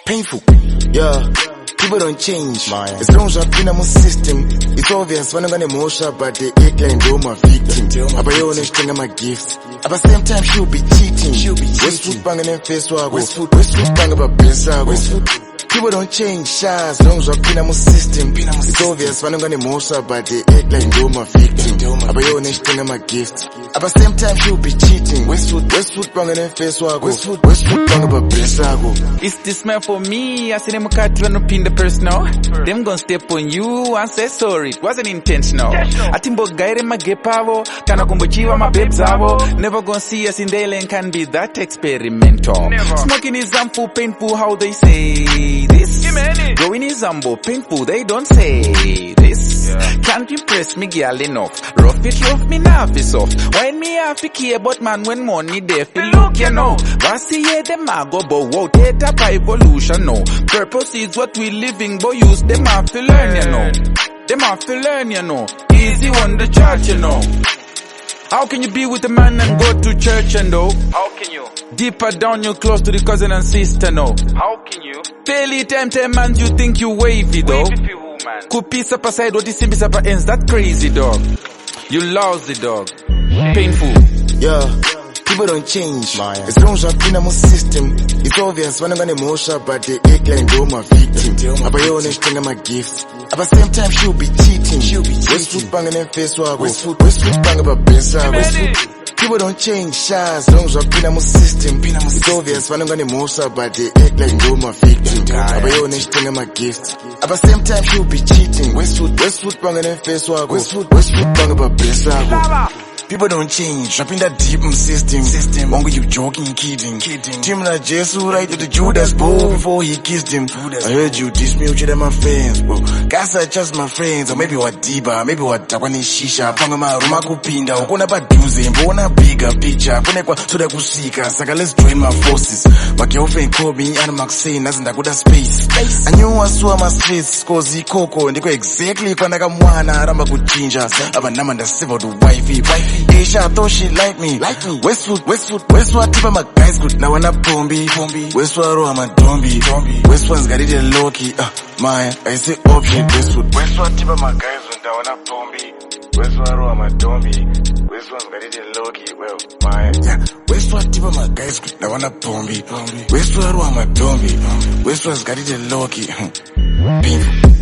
painful. Yeah, people don't change. As long as I've been in my system, it's obvious when I'm gonna motion, but they act like they're my victim. But I honest thing I'm a gift. At the same time, she'll be cheating. Westwood banging in face wago. Westwood banging about Bensago. People don't change, shy, as long as I've been in my system. It's obvious when I'm gonna motion, but they act like they're my victim. But I honest thing I'm a gift. At the same time, she'll be cheating. Westwood banging in face wago. Westwood banging about Bensago. Is this man for me? I see them cat run up in the personal. Them gon' step on you and say sorry. It wasn't intentional. I think both guy them a get power. Kana kumbuchiwa my babes avo. Never gonna see us in the lane can be that experimental. Smoking is painful, how they say this. Growing is painful, they don't say this. Can't impress me girl enough. Rough it rough, me now fi soft. When me have to care about man when money there fi look, you know. Vasi yeah them a go but wow, take up evolution, no. Purpose is what we living, but use them have to learn, you know. Them have to learn, you know. Easy on the church, you know. How can you be with a man and go to church and though? How can you? Deeper down you close to the cousin and sister, no. How can you? Fairly time man you think you wavy though. Wavy for who, man? Could piece up aside what this piece up ends, that crazy dog. You lousy dog. Painful. Yeah. People don't change. As long as I've been in my system, it's obvious when I'm gonna motion, but they act like they're my victim. But I honest thing I'm a gift. At the same time, she'll be cheating. Westwood banging in face wago. Westwood banging about Bensago. People don't change, shy, as long as I've been in my system. It's obvious when I'm gonna motion, but they act like they're my victim. But I honest thing I'm a gift. At the same time, she'll be cheating. Westwood banging in face wago. Westwood banging about Bensago. People don't change. Up in that deep system. Won't you joking, kidding. Tim like Jesus right to the Judas bowl before he kissed him. I heard you diss me with my friends, bro. Guys are just my friends. Or maybe what Diba, maybe what Tabani Shisha. Panga ma Rumako Pinda. Okona Baduze. Mbona bigger picture. Konekwa Suda Kusika. Saka let's join my forces. My girlfriend called me and Maxine. Nasn't good space. I knew I saw my streets. Kozi Koko. And they go exactly when I got one. Ramba Kuchinja. Abanama and the civil to wifey. Asia, I thought she like me. Westwood, tip of my guys good. Now I'm a bombi. Westwood, I'm a dombi. Westwood's got it a low key. I say option. Westwood, tip of my guys good. Now I'm a bombi. Westwood, I'm a dombi. Westwood's got it a low key. Well, yeah. Westwood, tip of my guys good. Now I'm a bombi. Westwood, I'm a dombi. Westwood's got it a low key. Painful.